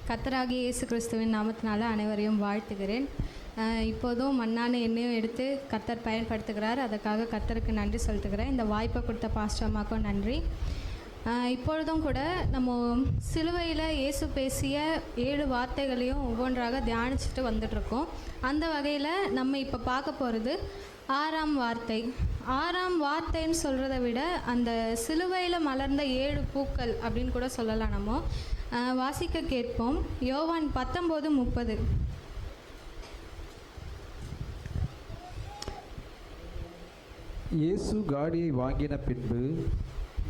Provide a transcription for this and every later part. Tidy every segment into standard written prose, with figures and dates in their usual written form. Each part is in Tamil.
கர்த்தராகிய இயேசு கிறிஸ்துவின் நாமத்தினால அனைவரையும் வாழ்த்துகிறேன். இப்போதும் மண்ணான எண்ணெயும் எடுத்து கர்த்தர் பயன்படுத்துகிறார். அதுக்காக கர்த்தருக்கு நன்றி செலுத்துகிறேன். இந்த வாய்ப்பை கொடுத்த பாஸ்டர் அம்மாக்கும் நன்றி. இப்பொழுதும் கூட நம்ம சிலுவையில் இயேசு பேசிய 7 வார்த்தைகளையும் ஒவ்வொன்றாக தியானிச்சுட்டு வந்துட்ருக்கோம். அந்த வகையில் நம்ம இப்போ பார்க்க போகிறது 6ஆம் வார்த்தை. 6ஆம் வார்த்தைன்னு சொல்கிறத விட அந்த சிலுவையில் மலர்ந்த 7 பூக்கள் அப்படின்னு கூட சொல்லலாம். நம்ம வாசிக்க கேட்போம். யோவான் 19:30. இயேசு காடியை வாங்கின பின்பு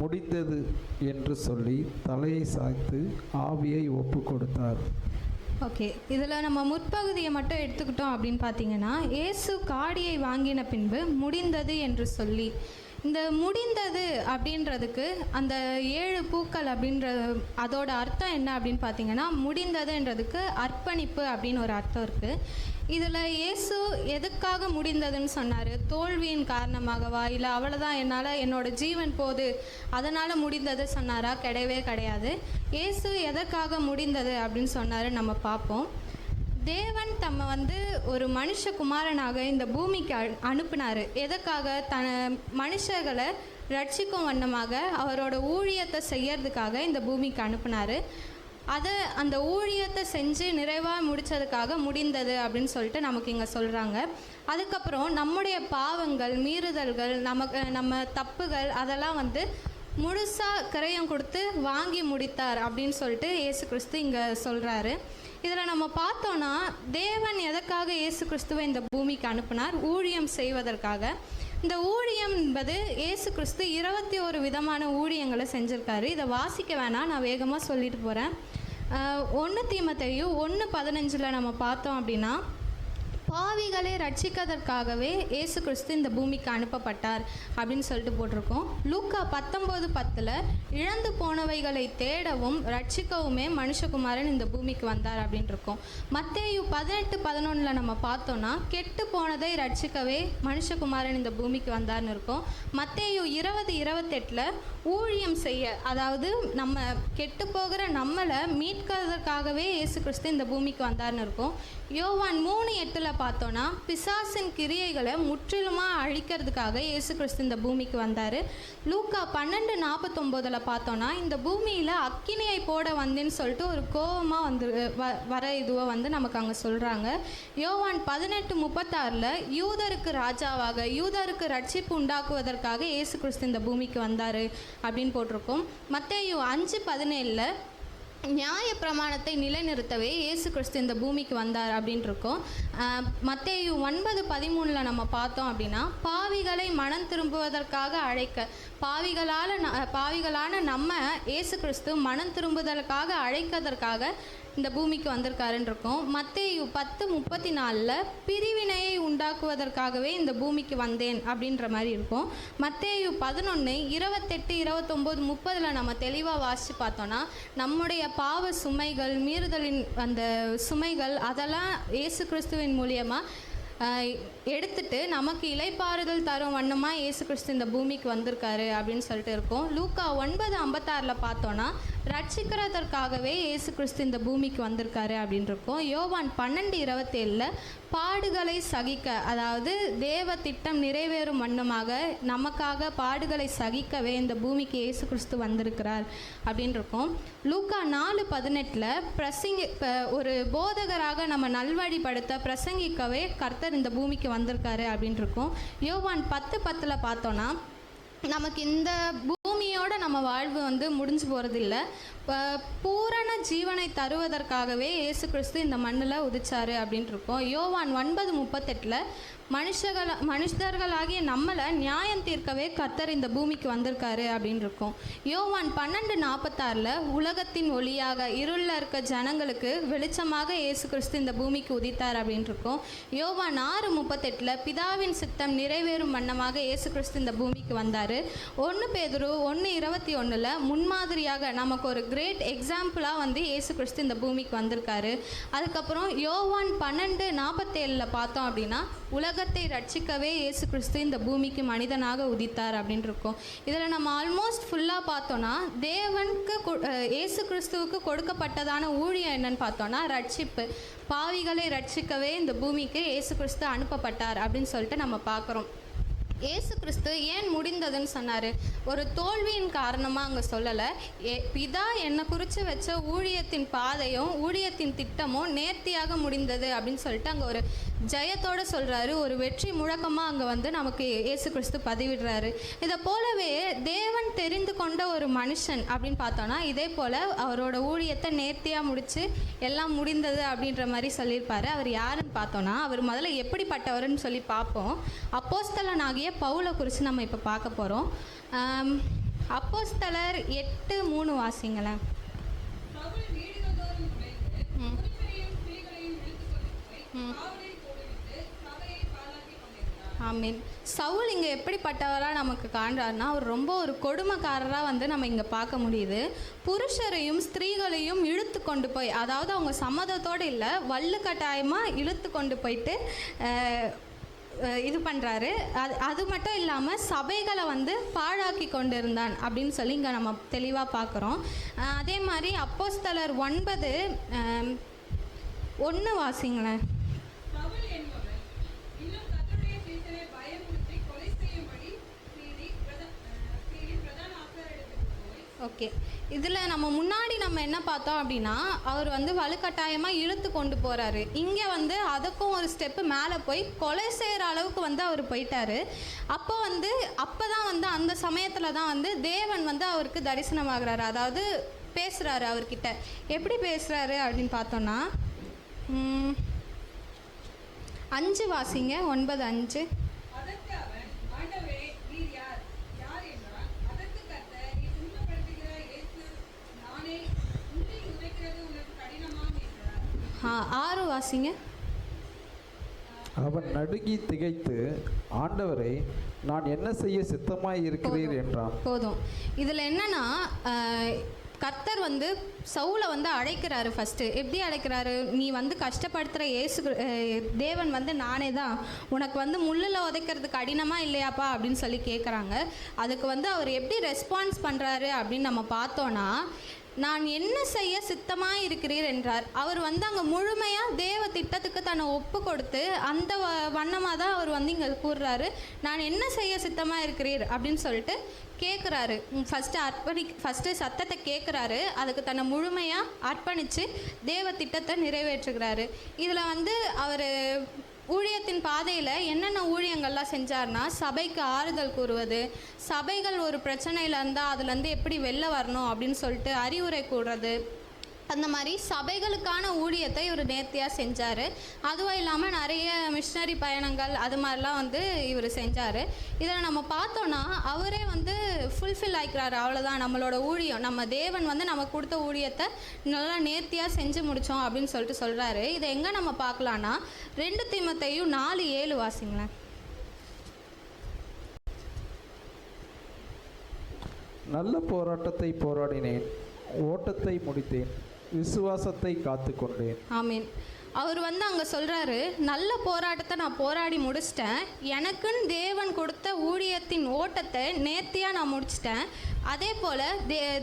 முடிந்தது என்று சொல்லி தலையை சாய்த்து ஆவியை ஒப்பு கொடுத்தார். ஓகே, இதில் நம்ம முற்பகுதியை மட்டும் எடுத்துக்கிட்டோம் அப்படின்னு பார்த்தீங்கன்னா, இயேசு காடியை வாங்கின பின்பு முடிந்தது என்று சொல்லி, இந்த முடிந்தது அப்படின்றதுக்கு அந்த 7 பூக்கள் அப்படின்ற அதோட அர்த்தம் என்ன அப்படின்னு பார்த்தீங்கன்னா, முடிந்ததுன்றதுக்கு அர்ப்பணிப்பு அப்படின்னு ஒரு அர்த்தம் இருக்குது. இதில் இயேசு எதுக்காக முடிந்ததுன்னு சொன்னார்? தோல்வியின் காரணமாகவா, இல்லை அவ்வளோதான் என்னோட ஜீவன் போது அதனால் முடிந்தது சொன்னாரா? கிடையவே கிடையாது. இயேசு எதற்காக முடிந்தது அப்படின்னு சொன்னார் நம்ம பார்ப்போம். தேவன் தம்மை ஒரு மனுஷகுமாரனாக இந்த பூமிக்கு அனுப்பினார். எதற்காக? மனுஷர்களை ரட்சிக்கும் வண்ணமாக அவரோட ஊழியத்தை செய்யறதுக்காக இந்த பூமிக்கு அனுப்பினார். அந்த ஊழியத்தை செஞ்சு நிறைவாக முடித்ததுக்காக முடிந்தது அப்படின்னு சொல்லிட்டு நமக்கு இங்கே சொல்கிறாங்க. அதுக்கப்புறம் நம்முடைய பாவங்கள், மீறுதல்கள், நம்ம தப்புகள் அதெல்லாம் முழுசாக கிரயம் கொடுத்து வாங்கி முடித்தார் அப்படின்னு சொல்லிட்டு இயேசு கிறிஸ்து இங்கே சொல்கிறாரு. இதில் நம்ம பார்த்தோன்னா, தேவன் எதற்காக இயேசு கிறிஸ்துவை இந்த பூமிக்கு அனுப்பினார்? ஊழியம் செய்வதற்காக. இந்த ஊழியம் என்பது இயேசு கிறிஸ்து 21 விதமான ஊழியங்களை செஞ்சுருக்காரு. இதை வாசிக்க வேணாம், நான் வேகமாக சொல்லிட்டு போகிறேன். 1 தீமோத்தேயு 1:15 நம்ம பார்த்தோம் அப்படின்னா, பாவிகளை ரட்சிக்கிறதற்காகவே இயேசு கிறிஸ்து இந்த பூமிக்கு அனுப்பப்பட்டார் அப்படின்னு சொல்லிட்டு போட்டிருக்கோம். லூக்கா 19:10 இழந்து போனவைகளை தேடவும் ரட்சிக்கவுமே மனுஷகுமாரன் இந்த பூமிக்கு வந்தார் அப்படின்னு இருக்கோம். மத்தேயு 18:11 நம்ம பார்த்தோன்னா, கெட்டு போனதை ரட்சிக்கவே மனுஷகுமாரன் இந்த பூமிக்கு வந்தார்னு இருக்கோம். மத்தேயு 20:28 ஊழியம் செய்ய, அதாவது நம்ம கெட்டு போகிற நம்மளை மீட்கிறதுக்காகவே இயேசு கிறிஸ்து இந்த பூமிக்கு வந்தார்னு இருக்கோம். யோவான் 3:8 பார்த்தோன்னா, பிசாசின் கிரியைகளை முற்றிலுமாக அழிக்கிறதுக்காக இயேசு கிறிஸ்து இந்த பூமிக்கு வந்தார். லூக்கா 12:49 பார்த்தோன்னா, இந்த பூமியில் அக்கினியை போட வந்தேன்னு சொல்லிட்டு ஒரு கோபமாக வர இதுவை நமக்கு அங்கே சொல்கிறாங்க. யோவான் 18:36 யூதருக்கு ராஜாவாக, யூதருக்கு ரட்சிப்பு உண்டாக்குவதற்காக இயேசு கிறிஸ்து இந்த பூமிக்கு வந்தார் அப்படின்னு போட்டிருக்கோம். மத்தேயு 5:17 நியாய பிரமாணத்தை நிலைநிறுத்தவே இயேசு கிறிஸ்து இந்த பூமிக்கு வந்தார் அப்படின்னு இருக்கோம். மத்தேயு 9:13 நம்ம பார்த்தோம் அப்படின்னா, பாவிகளை மனம் திரும்புவதற்காக அழைக்க, பாவிகளான நம்ம இயேசு கிறிஸ்து மனம் திரும்புதலுக்காக அழைக்கிறதற்காக இந்த பூமிக்கு வந்திருக்காருன்னு இருக்கோம். மத்தேயு 10:34 பிரிவினையை உண்டாக்குவதற்காகவே இந்த பூமிக்கு வந்தேன் அப்படின்ற மாதிரி இருக்கும். மத்தேயு 11:28, 29, 30 நம்ம தெளிவாக வாசித்து பார்த்தோன்னா, நம்முடைய பாவ சுமைகள், மீறுதலின் அந்த சுமைகள் அதெல்லாம் இயேசு கிறிஸ்துவின் மூலியமாக எடுத்துட்டு நமக்கு இளைப்பாறுதல் தரும் வண்ணமாக இயேசு கிறிஸ்து இந்த பூமிக்கு வந்திருக்காரு அப்படின்னு சொல்லிட்டு இருக்கோம். லூக்கா 9:56 பார்த்தோன்னா, ரட்சிக்கிறதற்காகவே இயேசு கிறிஸ்து இந்த பூமிக்கு வந்திருக்காரு அப்படின்னு இருக்கோம். யோவான் 12:27 பாடுகளை சகிக்க, அதாவது தேவ திட்டம் நிறைவேறும் வண்ணமாக நமக்காக பாடுகளை சகிக்கவே இந்த பூமிக்கு இயேசு கிறிஸ்து வந்திருக்கிறார் அப்படின்னு இருக்கோம். லூக்கா 4:18 ஒரு போதகராக நம்ம நல்வழிப்படுத்த பிரசங்கிக்கவே கர்த்தர் இந்த பூமிக்கு வந்திருக்காரு அப்படின்னு இருக்கோம். யோவான் 10:10 பார்த்தோன்னா, நமக்கு இந்த பூமியோட நம்ம வாழ்வு முடிஞ்சு போகிறதில்ல, பூரண ஜீவனை தருவதற்காகவே இயேசு கிறிஸ்து இந்த மண்ணில் உதிச்சாரு அப்படின்ட்டு இருக்கோம். யோவான் 9:38 மனுஷர்களாகிய நம்மளை நியாயம் தீர்க்கவே கர்த்தர் இந்த பூமிக்கு வந்திருக்காரு அப்படின்னு இருக்கோம். யோவான் 12:46 உலகத்தின் ஒளியாக இருளில் இருக்க ஜனங்களுக்கு வெளிச்சமாக இயேசு கிறிஸ்து இந்த பூமிக்கு உதித்தார் அப்படின்னு இருக்கோம். யோவான் 6:38 பிதாவின் சித்தம் நிறைவேறும் வண்ணமாக இயேசு கிறிஸ்து இந்த பூமிக்கு வந்தார். 1 பேதுரு 1:21 முன்மாதிரியாக நமக்கு ஒரு கிரேட் எக்ஸாம்பிளாக இயேசு கிறிஸ்து இந்த பூமிக்கு வந்திருக்காரு. அதுக்கப்புறம் யோவான் 12:47 பார்த்தோம் அப்படின்னா, உலக உலகத்தை ரட்சிக்கவே இயேசு கிறிஸ்து இந்த பூமிக்கு மனிதனாக உதித்தார் அப்படின்னு இருக்கும். இதில் நம்ம ஆல்மோஸ்ட் ஃபுல்லாக பார்த்தோன்னா தேவனுக்கு இயேசு கிறிஸ்துவுக்கு கொடுக்கப்பட்டதான ஊழியம் என்னன்னு பார்த்தோன்னா ரட்சிப்பு. பாவிகளை ரட்சிக்கவே இந்த பூமிக்கு இயேசு கிறிஸ்து அனுப்பப்பட்டார் அப்படின்னு சொல்லிட்டு நம்ம பார்க்குறோம். இயேசு கிறிஸ்து ஏன் முடிந்ததுன்னு சொன்னார்? ஒரு தோல்வியின் காரணமாக அங்கே சொல்லலை. பிதா என்னை குறித்து வச்ச ஊழியத்தின் பாதையும் ஊழியத்தின் திட்டமும் நேர்த்தியாக முடிந்தது அப்படின்னு சொல்லிட்டு அங்கே ஒரு ஜெயத்தோடு சொல்கிறாரு. ஒரு வெற்றி முழக்கமாக அங்கே வந்து நமக்கு இயேசு கிறிஸ்து பதிவிடுறாரு. இதை போலவே தேவன் தெரிந்து கொண்ட ஒரு மனுஷன் அப்படின்னு பார்த்தோன்னா இதே போல் அவரோட ஊழியத்தை நேர்த்தியாக முடித்து எல்லாம் முடிந்தது அப்படின்ற மாதிரி சொல்லியிருப்பார். அவர் யாருன்னு பார்த்தோன்னா அவர் முதல்ல எப்படிப்பட்டவர்னு சொல்லி பார்ப்போம். அப்போஸ்தலனாகிய பவுலை குறித்து நம்ம இப்போ பார்க்க போகிறோம். அப்போஸ்தலர் 8:3 வாசிங்களேன். ஆமீன். சவுல் இங்கே எப்படிப்பட்டவராக நமக்கு காண்றாருன்னா அவர் ரொம்ப ஒரு கொடுமைக்காரராக வந்து நம்ம இங்கே பார்க்க முடியுது. புருஷரையும் ஸ்திரீகளையும் இழுத்து கொண்டு போய், அதாவது அவங்க சம்மதத்தோடு இல்லை, வள்ளுக்கட்டாயமாக இழுத்து கொண்டு போயிட்டு இது பண்ணுறாரு. அது மட்டும் இல்லாமல் சபைகளை வந்து பாழாக்கி கொண்டு இருந்தான் அப்படின்னு சொல்லி இங்கே நம்ம தெளிவாக பார்க்குறோம். அதே மாதிரி அப்போஸ்தலர் 9:1 வாசிங்களேன். ஓகே, இதில் நம்ம முன்னாடி நம்ம என்ன பார்த்தோம் அப்படின்னா அவர் வந்து வலுக்கட்டாயமாக இழுத்து கொண்டு போகிறாரு. இங்கே வந்து அதுக்கும் ஒரு ஸ்டெப்பு மேலே போய் கொலை செய்கிற அளவுக்கு வந்து அவர் போயிட்டார். அப்போ தான் வந்து அந்த சமயத்தில் தான் வந்து தேவன் வந்து அவருக்கு தரிசனமாகிறாரு. அதாவது பேசுகிறாரு அவர்கிட்ட. எப்படி பேசுகிறாரு அப்படின்னு பார்த்தோன்னா 5 வாசிங்க. 9:5. ஆறு வாசிங்க. அவன் நடுங்கி திகைத்து, ஆண்டவரை, நான் என்ன செய்ய சித்தமாய் இருக்கிறீர் என்றான். போதும். இதில் என்னன்னா கர்த்தர் வந்து சவுலை வந்து அழைக்கிறாரு. ஃபஸ்ட்டு எப்படி அழைக்கிறாரு? நீ வந்து கஷ்டப்படுத்துகிற தேவன் வந்து நானே தான், உனக்கு வந்து முள்ளில் உதைக்கிறது கடினமாக இல்லையாப்பா அப்படின்னு சொல்லி கேட்குறாங்க. அதுக்கு வந்து அவர் எப்படி ரெஸ்பான்ஸ் பண்ணுறாரு அப்படின்னு நம்ம பார்த்தோன்னா, நான் என்ன செய்ய சித்தமாக இருக்கிறீர் என்றார். அவர் வந்து அங்கே முழுமையாக தேவ திட்டத்துக்கு தன்னை ஒப்பு கொடுத்து அந்த வண்ணமாக தான் அவர் வந்து இங்கே கூறுறாரு. நான் என்ன செய்ய சித்தமாக இருக்கிறீர் அப்படின்னு சொல்லிட்டு கேட்குறாரு. ஃபஸ்ட்டு சத்தத்தை கேட்குறாரு. அதுக்கு தன்னை முழுமையாக அர்ப்பணித்து தேவ திட்டத்தை நிறைவேற்றுகிறாரு. இதில் வந்து அவர் ஊழியத்தின் பாதையில் என்னென்ன ஊழியங்கள்லாம் செஞ்சார்னா, சபைக்கு ஆறுதல் கூறுவது, சபைகள் ஒரு பிரச்சனையில் இருந்தால் அதுலேருந்து எப்படி வெளில வரணும் அப்படின்னு சொல்லிட்டு அறிவுரை கூறுறது, அந்த மாதிரி சபைகளுக்கான ஊழியத்தை இவர் நேர்த்தியாக செஞ்சார். அதுவும் இல்லாமல் நிறைய மிஷினரி பயணங்கள் அது மாதிரிலாம் வந்து இவர் செஞ்சார். இதில் நம்ம பார்த்தோன்னா அவரே வந்து ஃபுல்ஃபில் ஆகிக்கிறாரு. அவ்வளோதான், நம்மளோட ஊழியம், நம்ம தேவன் வந்து நமக்கு கொடுத்த ஊழியத்தை நல்லா நேர்த்தியாக செஞ்சு முடித்தோம் அப்படின்னு சொல்லிட்டு சொல்கிறாரு. இதை எங்கே நம்ம பார்க்கலான்னா 2 தீமோத்தேயு 4:7 வாசிங்களேன். நல்ல போராட்டத்தை போராடினேன், ஓட்டத்தை முடித்தேன், விசுவாசத்தை காத்து கொண்டேன். ஆமீன். அவர் வந்து அங்கே சொல்கிறாரு, நல்ல போராட்டத்தை நான் போராடி முடிச்சிட்டேன், எனக்குன்னு தேவன் கொடுத்த ஊழியத்தின் ஓட்டத்தை நேர்த்தியாக நான் முடிச்சிட்டேன், அதே போல்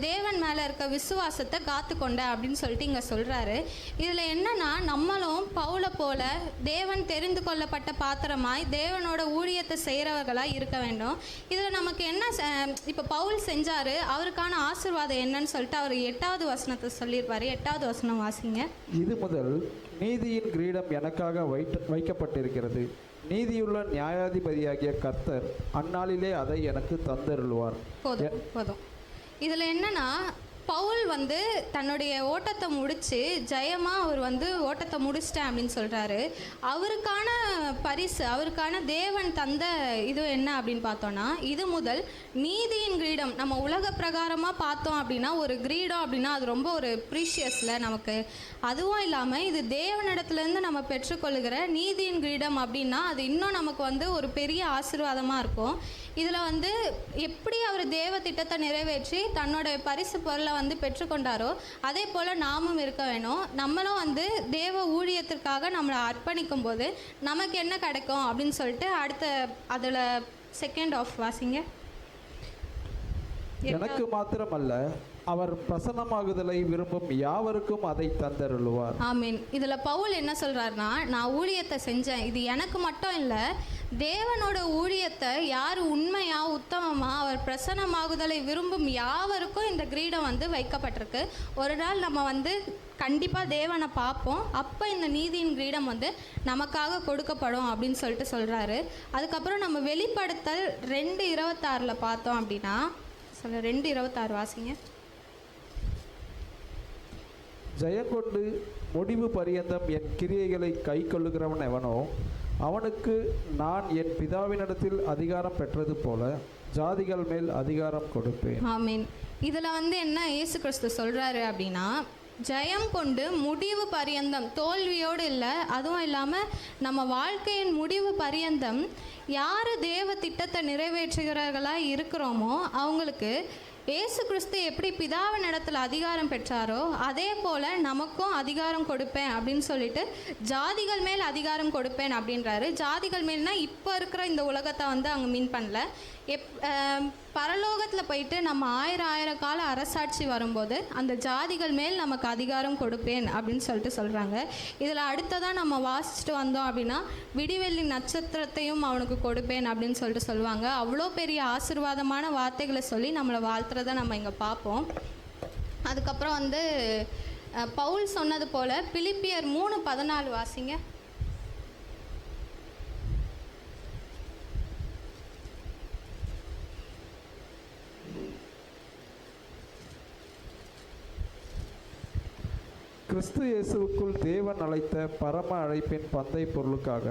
தேவன் மேலே இருக்க விசுவாசத்தை காத்து கொண்டேன் அப்படின்னு சொல்லிட்டு இங்கே சொல்கிறாரு. இதில் என்னென்னா, நம்மளும் பவுலை போல் தேவன் தெரிந்து கொள்ளப்பட்ட பாத்திரமாய் தேவனோட ஊழியத்தை செய்கிறவர்களாக இருக்க வேண்டும். இதில் நமக்கு என்ன இப்போ பவுல் செஞ்சார், அவருக்கான ஆசீர்வாதம் என்னன்னு சொல்லிட்டு அவர் 8வது வசனத்தை சொல்லியிருப்பார். 8வது வசனம் வாசிங்க. இது முதல் நீதியின் கிரீடம் எனக்காக வைக்கப்பட்டிருக்கிறது, நீதியுள்ள நியாயாதிபதியாகிய கர்த்தர் அந்நாளிலே அதை எனக்கு தந்தருள்வார். போதும். இதில் என்னன்னா, பவுல் வந்து தன்னுடைய ஓட்டத்தை முடித்து ஜெயமாக அவர் வந்து ஓட்டத்தை முடிச்சிட்டேன் அப்படின்னு சொல்கிறாரு. அவருக்கான பரிசு, அவருக்கான தேவன் தந்த இது என்ன அப்படின்னு பார்த்தோன்னா, இது முதல் நீதியின் கிரீடம். நம்ம உலக பிரகாரமாக பார்த்தோம் அப்படின்னா ஒரு கிரீடம் அப்படின்னா அது ரொம்ப ஒரு ப்ரீஷியஸில் நமக்கு. அதுவும் இல்லாமல் இது தேவனிடத்துலேருந்து நம்ம பெற்றுக்கொள்ளுகிற நீதியின் கிரீடம் அப்படின்னா அது இன்னும் நமக்கு வந்து ஒரு பெரிய ஆசீர்வாதமாக இருக்கும். இதில் வந்து எப்படி அவர் தேவ திட்டத்தை நிறைவேற்றி தன்னோட பரிசு பொருளை வந்து பெற்றுக்கொண்டாரோ அதே போல் நாமும் இருக்க வேணும். நம்மளும் வந்து தேவ ஊழியத்திற்காக நம்மளை அர்ப்பணிக்கும் போது நமக்கு என்ன கிடைக்கும் அப்படின்னு சொல்லிட்டு அடுத்த அதில் செகண்ட் ஆஃப் வாசிங்க. எனக்கு மாத்திரமல்ல, அவர் பிரசன்னமாகுதலை விரும்பும் யாவருக்கும் அதை தந்தருளுவார். ஆமீன். இதில் பவுல் என்ன சொல்கிறாருன்னா, நான் ஊழியத்தை செஞ்சேன், இது எனக்கு மட்டும் இல்லை, தேவனோட ஊழியத்தை யார் உண்மையாக உத்தமமாக அவர் பிரசன்னமாகுதலை விரும்பும் யாவருக்கும் இந்த கிரீடம் வந்து வைக்கப்பட்டிருக்கு. ஒரு நாள் நம்ம வந்து கண்டிப்பாக தேவனை பார்ப்போம், அப்போ இந்த நீதியின் கிரீடம் வந்து நமக்காக கொடுக்கப்படும் அப்படின்னு சொல்லிட்டு சொல்கிறாரு. அதுக்கப்புறம் நம்ம வெளிப்படுத்தல் 2:26 பார்த்தோம் அப்படின்னா, 2:26 வாசிங்க. ஜெயங்கொண்டு முடிவு பரியந்தம் என் கிரியைகளை கை கொள்ளுகிறவன் எவனோ அவனுக்கு நான் என் பிதாவினிடத்தில் அதிகாரம் பெற்றது போல ஜாதிகள் மேல் அதிகாரம் கொடுப்பேன். ஆமீன். இதில் வந்து என்ன இயேசு கிறிஸ்து சொல்கிறாரு அப்படின்னா, ஜெயம் கொண்டு முடிவு பரியந்தம், தோல்வியோடு இல்லை, அதுவும் இல்லாமல் நம்ம வாழ்க்கையின் முடிவு பரியந்தம் யார் தேவ திட்டத்தை நிறைவேற்றுகிறார்களாக இருக்கிறோமோ அவங்களுக்கு இயேசு கிறிஸ்து எப்படி பிதாவின் இடத்துல அதிகாரம் பெற்றாரோ அதே போல் நமக்கும் அதிகாரம் கொடுப்பேன் அப்படின்னு சொல்லிட்டு ஜாதிகள் மேல் அதிகாரம் கொடுப்பேன் அப்படின்றாரு. ஜாதிகள் மேல்னால் இப்போ இருக்கிற இந்த உலகத்தை வந்து அங்கே மீன் பண்ணல. பரலோகத்தில் போயிட்டு நம்ம ஆயிரம் கால அரசாட்சி வரும்போது அந்த ஜாதிகள் மேல் நமக்கு அதிகாரம் கொடுப்பேன் அப்படின்னு சொல்லிட்டு சொல்கிறாங்க. இதில் அடுத்ததாக நம்ம வாசிச்சுட்டு வந்தோம் அப்படின்னா, விடிவெள்ளி நட்சத்திரத்தையும் அவனுக்கு கொடுப்பேன் அப்படின்னு சொல்லிட்டு சொல்லுவாங்க. அவ்வளோ பெரிய ஆசீர்வாதமான வார்த்தைகளை சொல்லி நம்மளை வாழ்த்துறதை நம்ம இங்கே பார்ப்போம். அதுக்கப்புறம் வந்து பவுல் சொன்னது போல் பிலிப்பியர் 3:14 வாசிங்க. கிறிஸ்து இயேசுவுக்குள் தேவன் அழைத்த பரம அழைப்பின் பந்தை பொருளுக்காக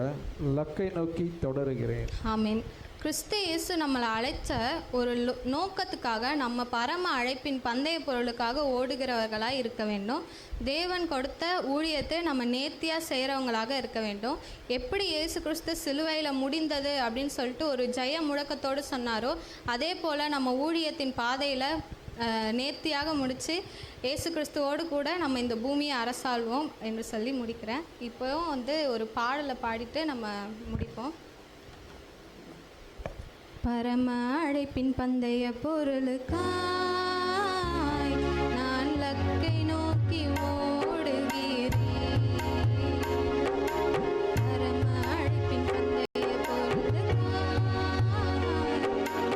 லக்கை நோக்கி தொடருகிறேன். ஆமீன். கிறிஸ்து இயேசு நம்மளை அழைச்ச ஒரு நோக்கத்துக்காக நம்ம பரம அழைப்பின் பந்தய பொருளுக்காக ஓடுகிறவர்களாக இருக்க வேண்டும். தேவன் கொடுத்த ஊழியத்தை நம்ம நேர்த்தியாக செய்கிறவங்களாக இருக்க வேண்டும். எப்படி இயேசு கிறிஸ்து சிலுவையில் முடிந்தது அப்படின்னு சொல்லிட்டு ஒரு ஜெய முழக்கத்தோடு சொன்னாரோ அதே போல் நம்ம ஊழியத்தின் பாதையில் நேர்த்தியாக முடித்து இயேசு கிறிஸ்துவோடு கூட நம்ம இந்த பூமியை அரசாள்வோம் என்று சொல்லி முடிக்கிறேன். இப்போவும் வந்து ஒரு பாடலை பாடிட்டு நம்ம முடிப்போம். பரம அழைப்பின் பந்தய பொருளுக்காய் நான் லக்கை நோக்கி ஓடுகிறேன். பரம அழைப்பின் பந்தய பொருளுக்காய்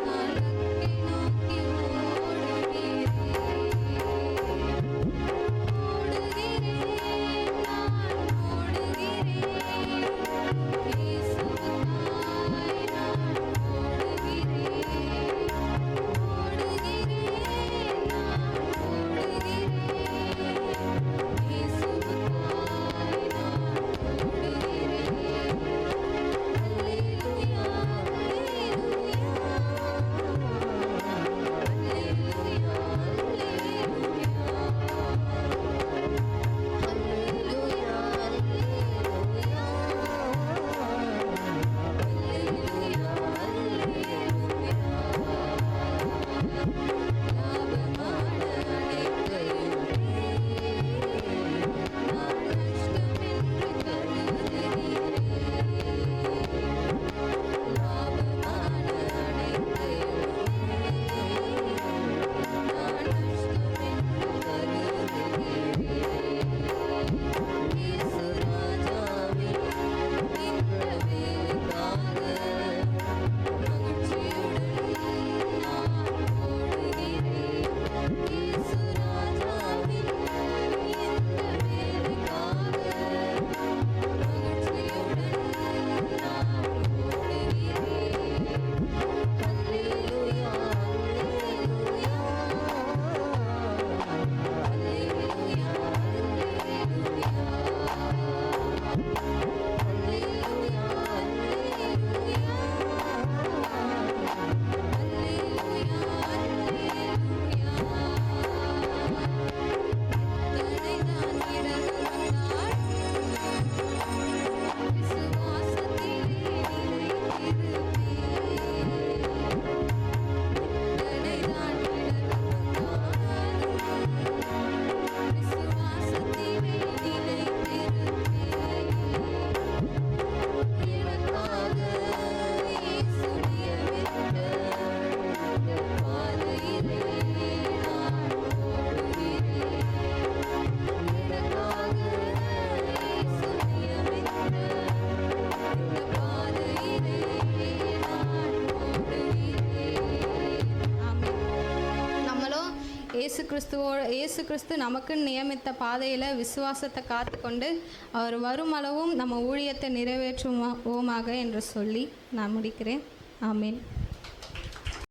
நான் லக்கை நோக்கி ஓடுகிறேன். நான் ஓடுகிறேன். இயேசுவுக்காய் நான் ஓடுகிறேன். இயேசு கிறிஸ்து நமக்கு நியமித்த பாதையில் விசுவாசத்தை காத்துக்கொண்டு அவர் வருமளவும் நம்ம ஊழியத்தை நிறைவேற்றுவோமாக என்று சொல்லி நான் முடிக்கிறேன். ஆமீன்.